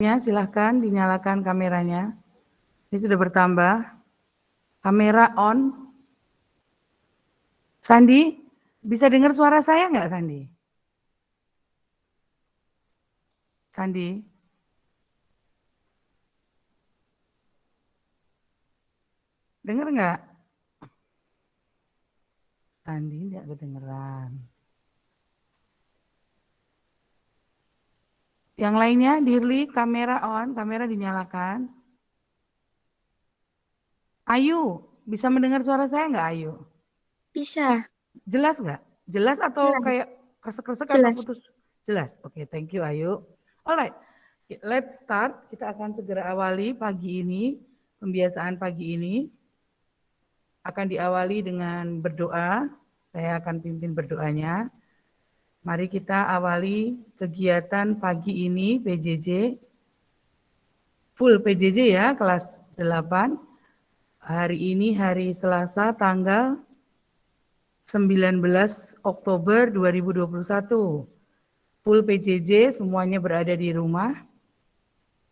Ya, silahkan dinyalakan kameranya. Ini sudah bertambah. Kamera on. Sandi, bisa dengar suara saya nggak, Sandi? Sandi? Dengar nggak? Sandi nggak kedengeran. Yang lainnya, Dirli, kamera on, kamera dinyalakan. Ayu, bisa mendengar suara saya nggak, Ayu? Bisa. Jelas nggak? Jelas atau Jelas. kayak kresek-kresek atau Jelas. putus? Jelas. Oke, thank you, Ayu. Alright, let's start. Kita akan segera awali pagi ini, pembiasaan pagi ini. Akan diawali dengan berdoa. Saya akan pimpin berdoanya. Mari kita awali kegiatan pagi ini PJJ. Full PJJ ya, kelas 8. Hari ini hari Selasa tanggal 19 Oktober 2021. Full PJJ, semuanya berada di rumah.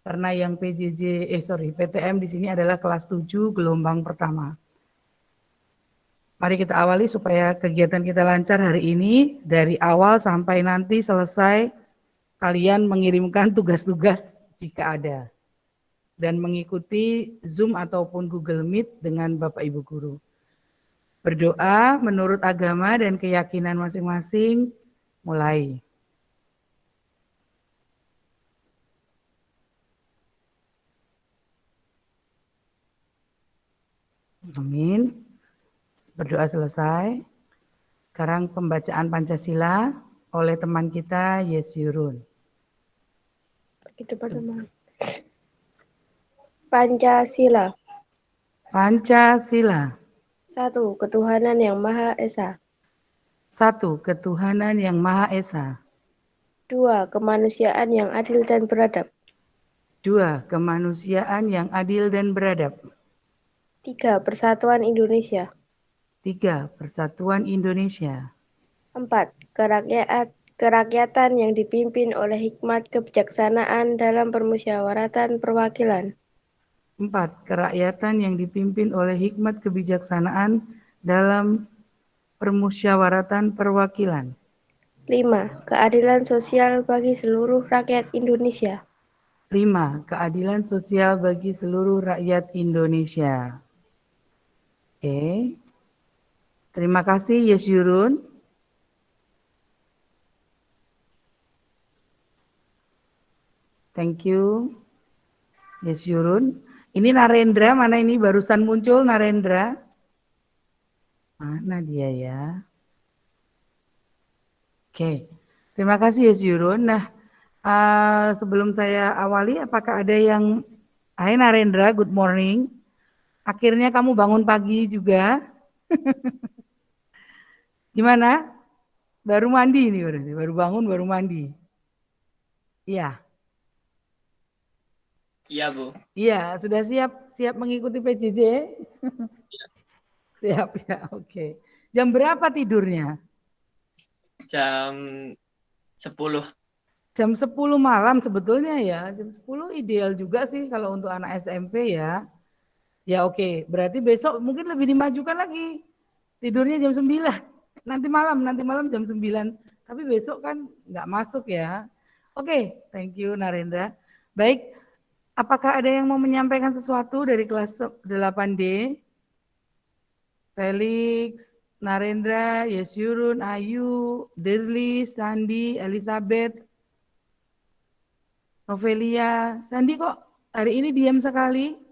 Karena yang PTM di sini adalah kelas 7 gelombang pertama. Mari kita awali supaya kegiatan kita lancar hari ini, dari awal sampai nanti selesai, kalian mengirimkan tugas-tugas jika ada, dan mengikuti Zoom ataupun Google Meet dengan Bapak Ibu Guru. Berdoa menurut agama dan keyakinan masing-masing, mulai. Amin. Berdoa selesai. Sekarang pembacaan Pancasila oleh teman kita Yes Yurun. Itu teman. Pancasila. Pancasila. 1. Ketuhanan yang Maha Esa. 1. Ketuhanan yang Maha Esa. 2. Kemanusiaan yang adil dan beradab. 2. Kemanusiaan yang adil dan beradab. 3. Persatuan Indonesia. 3. Persatuan Indonesia. 4. Kerakyatan yang dipimpin oleh hikmat kebijaksanaan dalam permusyawaratan perwakilan. 4. Kerakyatan yang dipimpin oleh hikmat kebijaksanaan dalam permusyawaratan perwakilan. 5. Keadilan sosial bagi seluruh rakyat Indonesia. 5. Keadilan sosial bagi seluruh rakyat Indonesia. Oke. Terima kasih Yes Yurun. Thank you Yes Yurun. Ini Narendra, mana ini barusan muncul Narendra? Mana dia ya? Oke. Terima kasih Yes Yurun. Nah, sebelum saya awali, apakah ada yang... Hai Narendra, good morning. Akhirnya kamu bangun pagi juga. Gimana? Baru mandi nih berarti, baru bangun, baru mandi. Iya. Iya, Bu. Iya, sudah siap mengikuti PJJ? Siap ya, oke. Jam berapa tidurnya? Jam 10. Jam 10 malam sebetulnya ya. Jam 10 ideal juga sih kalau untuk anak SMP ya. Ya oke, berarti besok mungkin lebih dimajukan lagi. Tidurnya jam 9. Nanti malam jam 9. Tapi besok kan nggak masuk ya. Oke, thank you Narendra. Baik, apakah ada yang mau menyampaikan sesuatu dari kelas 8D? Felix, Narendra, Yesyurun, Ayu, Dirli, Sandi, Elizabeth, Novelia. Sandi kok hari ini diam sekali?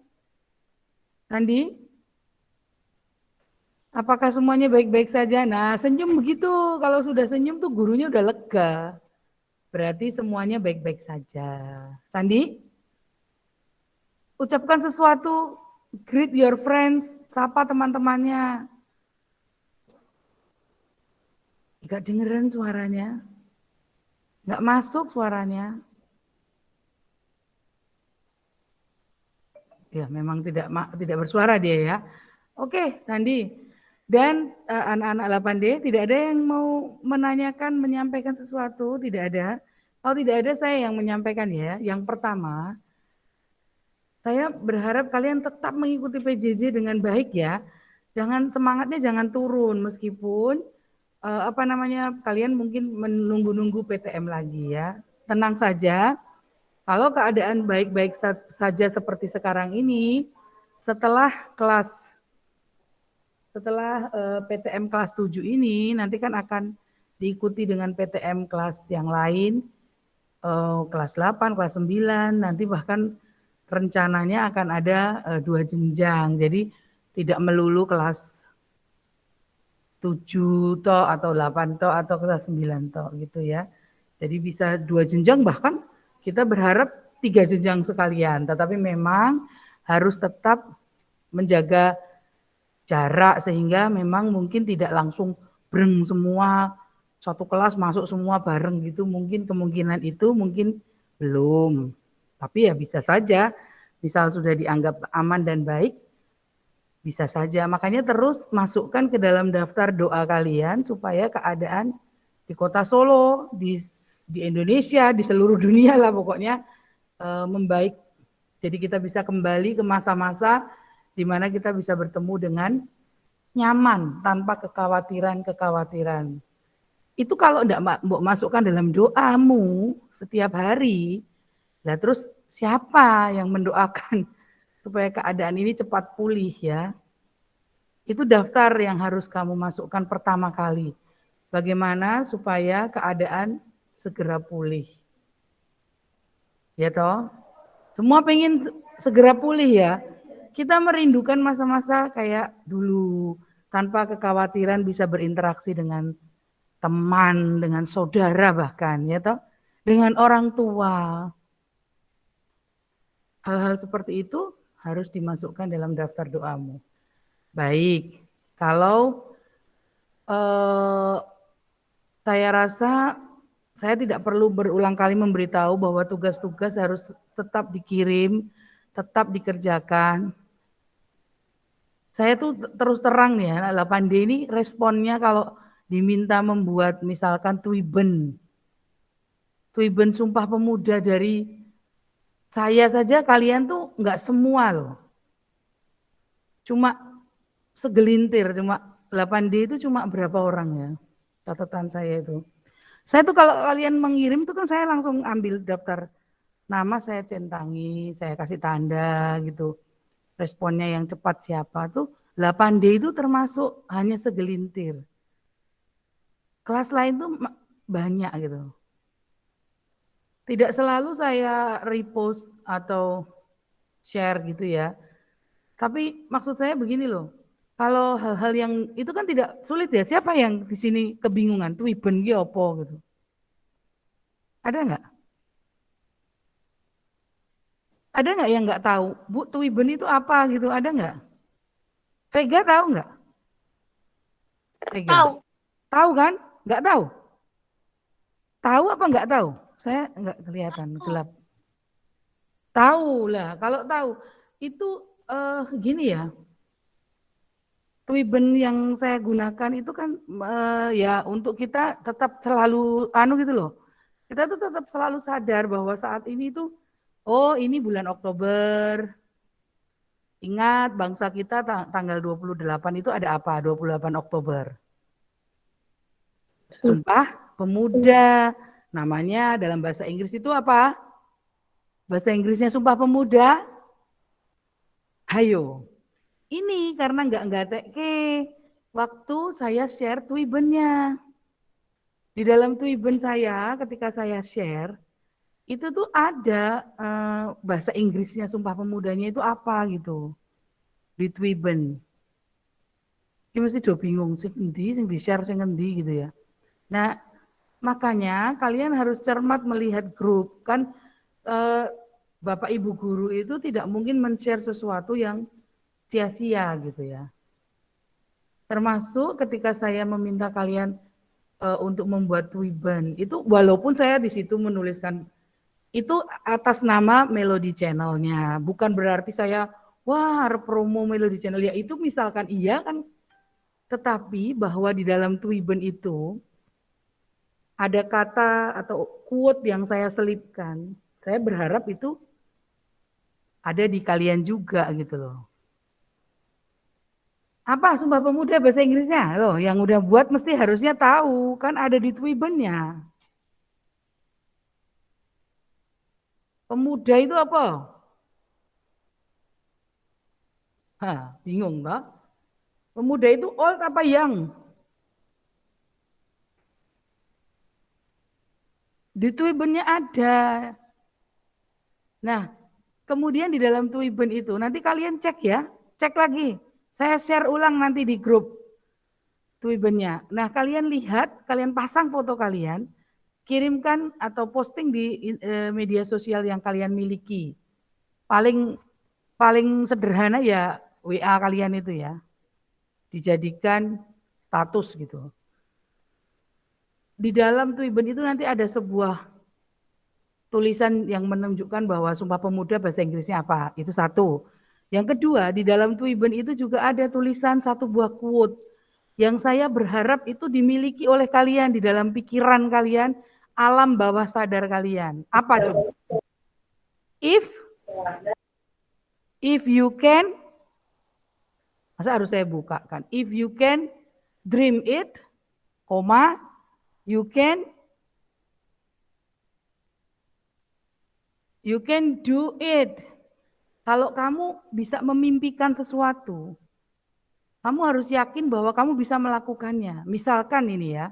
Sandi? Apakah semuanya baik-baik saja? Nah, senyum begitu. Kalau sudah senyum tuh gurunya udah lega. Berarti semuanya baik-baik saja. Sandi? Ucapkan sesuatu, greet your friends, sapa teman-temannya. Enggak dengeran suaranya. Enggak masuk suaranya. Ya, memang tidak bersuara dia ya. Oke, Sandi. Dan anak-anak 8D, tidak ada yang mau menanyakan, menyampaikan sesuatu, tidak ada. Kalau tidak ada saya yang menyampaikan ya. Yang pertama, saya berharap kalian tetap mengikuti PJJ dengan baik ya. Semangatnya jangan turun meskipun kalian mungkin menunggu-nunggu PTM lagi ya. Tenang saja. Kalau keadaan baik-baik saja seperti sekarang ini, setelah PTM kelas 7 ini nanti kan akan diikuti dengan PTM kelas yang lain, kelas 8, kelas 9, nanti bahkan rencananya akan ada 2 jenjang. Jadi tidak melulu kelas 7 toh atau 8 toh atau kelas 9 toh gitu ya. Jadi bisa 2 jenjang, bahkan kita berharap 3 jenjang sekalian. Tetapi memang harus tetap menjaga jarak sehingga memang mungkin tidak langsung breng semua satu kelas masuk semua bareng gitu, mungkin kemungkinan itu mungkin belum. Tapi ya bisa saja, misal sudah dianggap aman dan baik, bisa saja. Makanya terus masukkan ke dalam daftar doa kalian supaya keadaan di kota Solo, di Indonesia, di seluruh dunia lah pokoknya membaik. Jadi kita bisa kembali ke masa-masa di mana kita bisa bertemu dengan nyaman tanpa kekhawatiran-kekhawatiran. Itu kalau enggak masukkan dalam doamu setiap hari, lah terus siapa yang mendoakan supaya keadaan ini cepat pulih ya? Itu daftar yang harus kamu masukkan pertama kali. Bagaimana supaya keadaan segera pulih. Ya toh? Semua pengen segera pulih ya. Kita merindukan masa-masa kayak dulu, tanpa kekhawatiran bisa berinteraksi dengan teman, dengan saudara bahkan, ya toh, dengan orang tua. Hal-hal seperti itu harus dimasukkan dalam daftar doamu. Baik, kalau saya rasa saya tidak perlu berulang kali memberitahu bahwa tugas-tugas harus tetap dikirim, tetap dikerjakan. Saya tuh terus terang ya, 8D ini responnya kalau diminta membuat misalkan Twiben Sumpah Pemuda dari saya saja, kalian tuh nggak semua loh. Cuma segelintir, cuma 8D itu cuma berapa orang ya, catatan saya itu. Saya tuh kalau kalian mengirim tuh kan saya langsung ambil daftar nama, saya centangi, saya kasih tanda gitu. Responnya yang cepat siapa tuh 8D itu termasuk hanya segelintir. Kelas lain tuh banyak gitu. Tidak selalu saya repost atau share gitu ya. Tapi maksud saya begini loh. Kalau hal-hal yang itu kan tidak sulit ya. Siapa yang di sini kebingungan? Twiben ki apa gitu. Ada nggak? Ada nggak yang nggak tahu? Bu, Twiben itu apa gitu? Ada nggak? Vega tahu nggak? Vega. Tahu. Tahu kan? Nggak tahu? Tahu apa nggak tahu? Saya nggak kelihatan, gelap. Tahu lah. Kalau tahu itu gini ya. Twiben yang saya gunakan itu kan ya untuk kita tetap selalu gitu loh. Kita tuh tetap selalu sadar bahwa saat ini tuh oh ini bulan Oktober. Ingat bangsa kita tanggal 28 itu ada apa? 28 Oktober. Sumpah Pemuda. Namanya dalam bahasa Inggris itu apa? Bahasa Inggrisnya Sumpah Pemuda. Hayo. Ini karena nggak teke waktu saya share Twibennya. Di dalam Twiben saya ketika saya share itu tuh ada bahasa Inggrisnya Sumpah Pemudanya itu apa gitu di Twiben. Ini mesti do bingung sing di share sing ngendi gitu ya. Nah makanya kalian harus cermat melihat grup kan. Bapak Ibu guru itu tidak mungkin men-share sesuatu yang sia-sia gitu ya. Termasuk ketika saya meminta kalian untuk membuat Twiben, itu walaupun saya di situ menuliskan itu atas nama Melody Channel-nya, bukan berarti saya wah promo Melody Channel ya itu misalkan iya kan, tetapi bahwa di dalam Twiben itu ada kata atau quote yang saya selipkan, saya berharap itu ada di kalian juga gitu loh. Apa Sumpah Pemuda bahasa Inggrisnya? Loh, yang udah buat mesti harusnya tahu, kan ada di Twiben-nya. Pemuda itu apa? Hah, bingung enggak? Pemuda itu old apa young? Di Twiben-nya ada. Nah, kemudian di dalam Twiben itu, nanti kalian cek ya, cek lagi. Saya share ulang nanti di grup Twiben-nya. Nah, kalian lihat, kalian pasang foto kalian, kirimkan atau posting di media sosial yang kalian miliki. Paling sederhana ya WA kalian itu ya. Dijadikan status gitu. Di dalam Twiben itu nanti ada sebuah tulisan yang menunjukkan bahwa Sumpah Pemuda bahasa Inggrisnya apa. Itu satu. Yang kedua, di dalam Twiben itu juga ada tulisan satu buah quote yang saya berharap itu dimiliki oleh kalian di dalam pikiran kalian, alam bawah sadar kalian. Apa coba? If you can, masa harus saya bukakan? If you can dream it, you can do it. Kalau kamu bisa memimpikan sesuatu, kamu harus yakin bahwa kamu bisa melakukannya. Misalkan ini ya,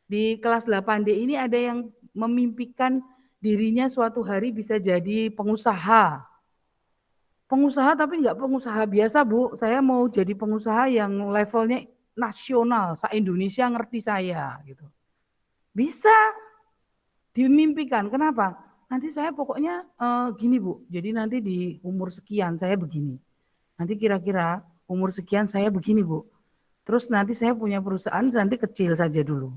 di kelas 8D ini ada yang memimpikan dirinya suatu hari bisa jadi pengusaha. Pengusaha tapi enggak pengusaha biasa, Bu. Saya mau jadi pengusaha yang levelnya nasional, se-Indonesia ngerti saya gitu. Bisa dimimpikan. Kenapa? Nanti saya pokoknya gini Bu, jadi nanti di umur sekian saya begini. Nanti kira-kira umur sekian saya begini Bu. Terus nanti saya punya perusahaan nanti kecil saja dulu.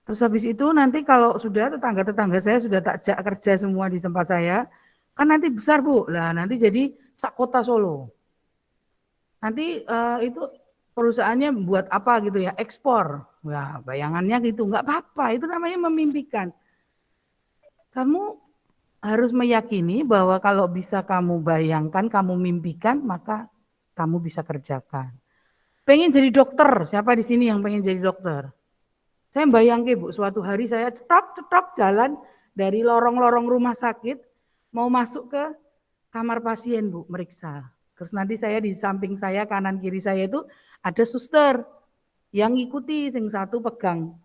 Terus habis itu nanti kalau sudah tetangga-tetangga saya sudah tak ajak kerja semua di tempat saya, kan nanti besar Bu. Lah nanti jadi sakota Solo. Nanti itu perusahaannya buat apa gitu ya, ekspor. Wah, bayangannya gitu, nggak apa-apa, itu namanya memimpikan. Kamu harus meyakini bahwa kalau bisa kamu bayangkan, kamu mimpikan, maka kamu bisa kerjakan. Pengen jadi dokter, siapa di sini yang pengen jadi dokter? Saya bayangke Bu, suatu hari saya cetok jalan dari lorong-lorong rumah sakit, mau masuk ke kamar pasien Bu, meriksa. Terus nanti saya di samping saya, kanan kiri saya itu ada suster yang ngikuti, sing satu pegang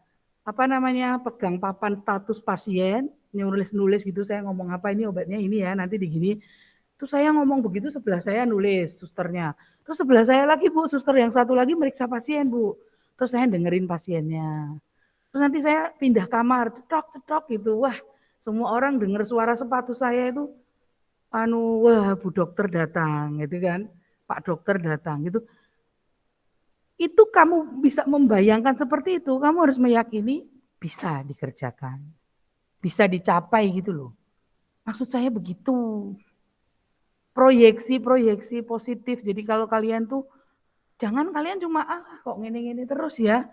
pegang papan status pasien, nulis gitu, saya ngomong apa ini obatnya ini ya, nanti digini. Terus saya ngomong begitu, sebelah saya nulis susternya. Terus sebelah saya lagi Bu, suster yang satu lagi meriksa pasien Bu. Terus saya dengerin pasiennya. Terus nanti saya pindah kamar, cetok gitu. Wah, semua orang dengar suara sepatu saya itu, wah Bu dokter datang gitu kan. Pak dokter datang gitu. Itu kamu bisa membayangkan seperti itu, kamu harus meyakini bisa dikerjakan. Bisa dicapai gitu loh. Maksud saya begitu. Proyeksi positif. Jadi kalau kalian tuh, jangan kalian cuma, kok ngene-ngene terus ya.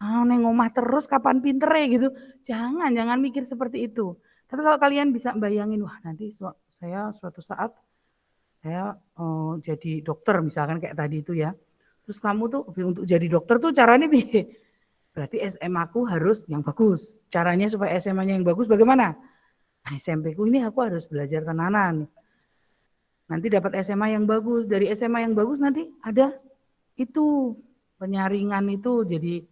Neng omah terus kapan pinter ya gitu. Jangan mikir seperti itu. Tapi kalau kalian bisa bayangin, wah nanti saya suatu saat, saya jadi dokter misalkan kayak tadi itu ya. Terus kamu tuh untuk jadi dokter tuh caranya berarti SMA aku harus yang bagus. Caranya supaya SMA-nya yang bagus bagaimana? Nah, SMP ku ini aku harus belajar tenanan. Nanti dapat SMA yang bagus. Dari SMA yang bagus nanti ada itu penyaringan itu jadi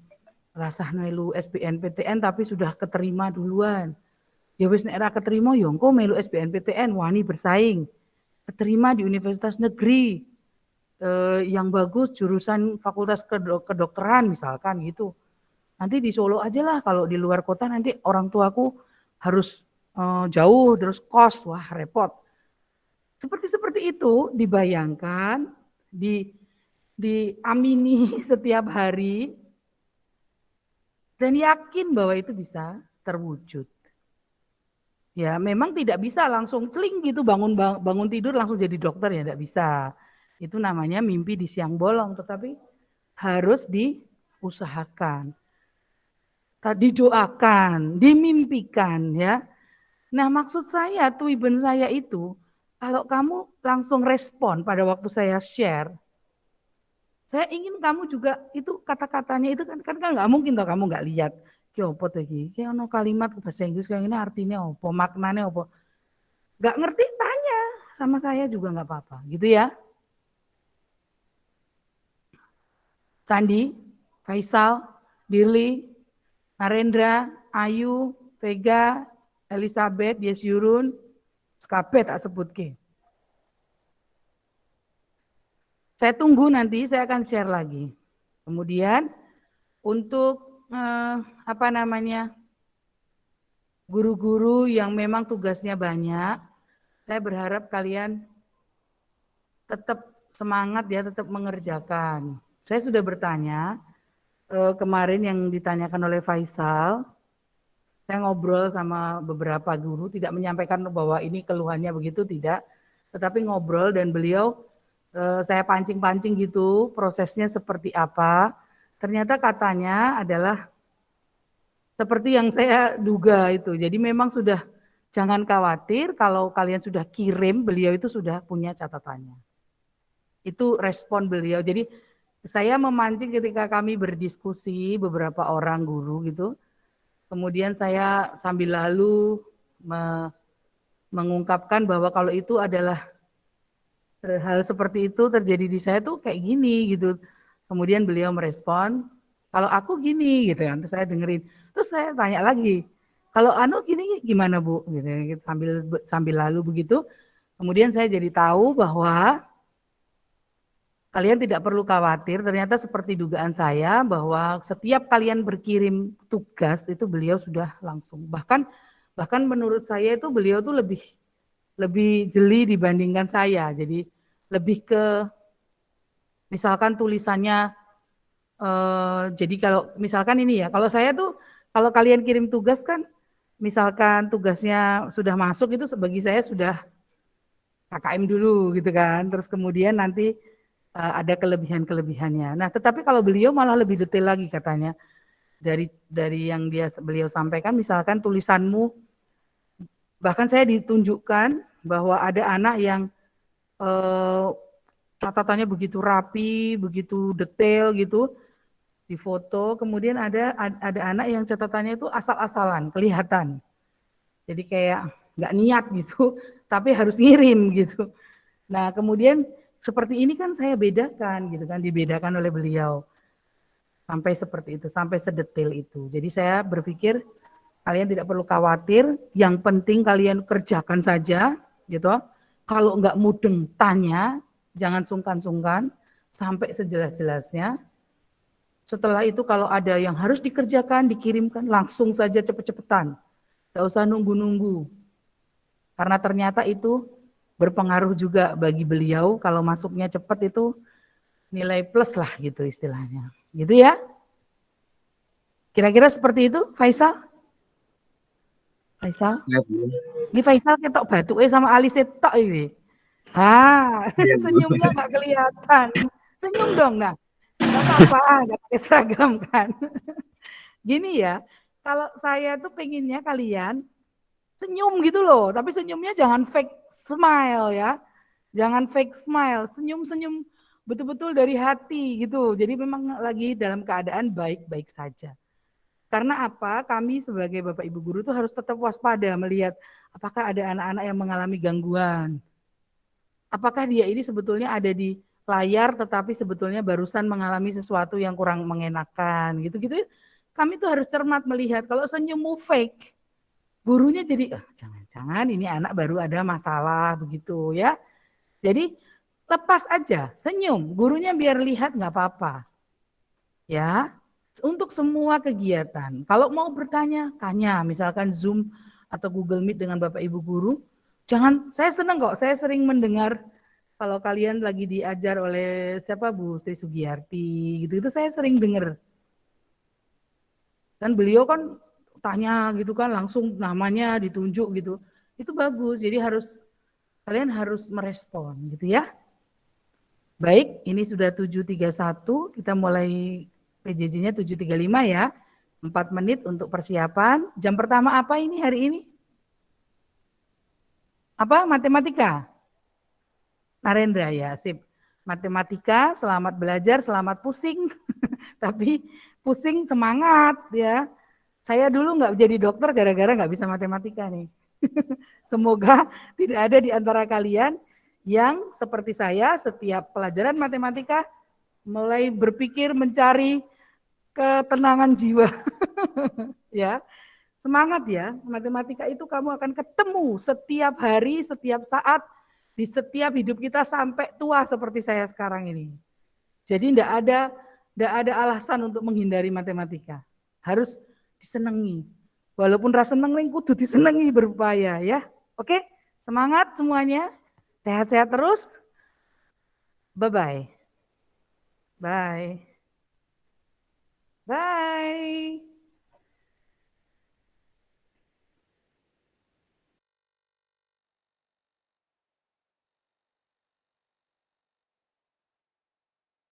rasah melu SBNPTN tapi sudah keterima duluan. Ya wis nek ra keterima ya engko melu SBNPTN wani bersaing. Keterima di universitas negeri. Yang bagus jurusan fakultas kedokteran misalkan gitu. Nanti di Solo aja lah, kalau di luar kota nanti orang tuaku harus jauh terus kos, wah repot. Seperti itu dibayangkan, diamini setiap hari dan yakin bahwa itu bisa terwujud. Ya memang tidak bisa langsung celing gitu bangun tidur langsung jadi dokter ya, tidak bisa. Itu namanya mimpi di siang bolong, tetapi harus diusahakan. didoakan, dimimpikan ya. Nah, maksud saya, tuiben saya itu, kalau kamu langsung respon pada waktu saya share, saya ingin kamu juga itu kata-katanya itu kan nggak mungkin toh kamu nggak lihat. Ki opo to iki? Ki ono kalimat bahasa Inggris kayak ini artinya opo, maknanya opo. Nggak ngerti tanya sama saya juga nggak apa-apa, gitu ya. Sandi, Faisal, Dirli, Narendra, Ayu, Vega, Elizabeth, Yesyurun, sekabeh tak sebut ke. Saya tunggu nanti, saya akan share lagi. Kemudian untuk guru-guru yang memang tugasnya banyak, saya berharap kalian tetap semangat ya, tetap mengerjakan. Saya sudah bertanya kemarin yang ditanyakan oleh Faisal, saya ngobrol sama beberapa guru, tidak menyampaikan bahwa ini keluhannya begitu, tidak. Tetapi ngobrol dan beliau, saya pancing-pancing gitu, prosesnya seperti apa. Ternyata katanya adalah seperti yang saya duga itu. Jadi memang sudah, jangan khawatir kalau kalian sudah kirim, beliau itu sudah punya catatannya. Itu respon beliau. Jadi saya memancing ketika kami berdiskusi beberapa orang guru gitu. Kemudian saya sambil lalu mengungkapkan bahwa kalau itu adalah hal seperti itu terjadi di saya tuh kayak gini gitu. Kemudian beliau merespon, kalau aku gini gitu kan. Terus saya dengerin. Terus saya tanya lagi, kalau anu gini gimana Bu? Gitu, sambil lalu begitu. Kemudian saya jadi tahu bahwa kalian tidak perlu khawatir, ternyata seperti dugaan saya bahwa setiap kalian berkirim tugas itu beliau sudah langsung. Bahkan menurut saya itu beliau tuh lebih jeli dibandingkan saya. Jadi lebih ke misalkan tulisannya jadi kalau misalkan ini ya, kalau saya tuh kalau kalian kirim tugas kan misalkan tugasnya sudah masuk itu bagi saya sudah KKM dulu gitu kan. Terus kemudian nanti ada kelebihan-kelebihannya. Nah, tetapi kalau beliau malah lebih detail lagi katanya. Dari yang beliau sampaikan misalkan tulisanmu, bahkan saya ditunjukkan bahwa ada anak yang catatannya begitu rapi, begitu detail gitu di foto. Kemudian ada anak yang catatannya itu asal-asalan, kelihatan. Jadi kayak nggak niat gitu, tapi harus ngirim gitu. Nah, kemudian seperti ini kan saya bedakan gitu kan, dibedakan oleh beliau. Sampai seperti itu, sampai sedetail itu. Jadi saya berpikir kalian tidak perlu khawatir, yang penting kalian kerjakan saja gitu. Kalau nggak mudeng tanya, jangan sungkan-sungkan sampai sejelas-jelasnya. Setelah itu kalau ada yang harus dikerjakan, dikirimkan langsung saja cepet-cepetan. Nggak usah nunggu-nunggu. Karena ternyata itu berpengaruh juga bagi beliau, kalau masuknya cepat itu nilai plus lah gitu istilahnya. Gitu ya. Kira-kira seperti itu, Faisal? Faisal? Ya, Bu. Ini Faisal ketok batuknya sama alis tok ini. Senyumnya nggak kelihatan. Senyum dong, nah. Nggak apa-apa, nggak pakai seragam kan. Gini ya, kalau saya tuh pengennya kalian senyum gitu loh, tapi senyumnya jangan fake smile ya. Jangan fake smile, senyum-senyum betul-betul dari hati gitu. Jadi memang lagi dalam keadaan baik-baik saja. Karena apa? Kami sebagai Bapak Ibu guru tuh harus tetap waspada melihat apakah ada anak-anak yang mengalami gangguan. Apakah dia ini sebetulnya ada di layar tetapi sebetulnya barusan mengalami sesuatu yang kurang mengenakan gitu-gitu. Kami tuh harus cermat melihat kalau senyummu fake, gurunya jadi jangan-jangan ini anak baru ada masalah begitu ya. Jadi lepas aja, senyum, gurunya biar lihat nggak apa-apa. Ya, untuk semua kegiatan. Kalau mau bertanya, tanya, misalkan Zoom atau Google Meet dengan Bapak Ibu guru, jangan, saya senang kok, saya sering mendengar kalau kalian lagi diajar oleh siapa Bu Sri Sugiyarti, gitu itu saya sering dengar. Dan beliau kan tanya gitu kan langsung namanya ditunjuk gitu. Itu bagus. Jadi kalian harus merespon gitu ya. Baik, ini sudah 7.31, kita mulai PJJ-nya 7.35 ya. 4 menit untuk persiapan. Jam pertama apa ini hari ini? Apa? Matematika? Narendra ya, sip. Matematika, selamat belajar, selamat pusing. Tapi pusing semangat ya. Saya dulu nggak jadi dokter gara-gara nggak bisa matematika nih. Semoga tidak ada di antara kalian yang seperti saya setiap pelajaran matematika mulai berpikir mencari ketenangan jiwa. Ya, semangat ya. Matematika itu kamu akan ketemu setiap hari, setiap saat, di setiap hidup kita sampai tua seperti saya sekarang ini. Jadi tidak ada alasan untuk menghindari matematika. Harus disenangi. Walaupun rasa seneng kudu disenangi berupaya ya. Oke, semangat semuanya. Sehat-sehat terus. Bye-bye. Bye. Bye.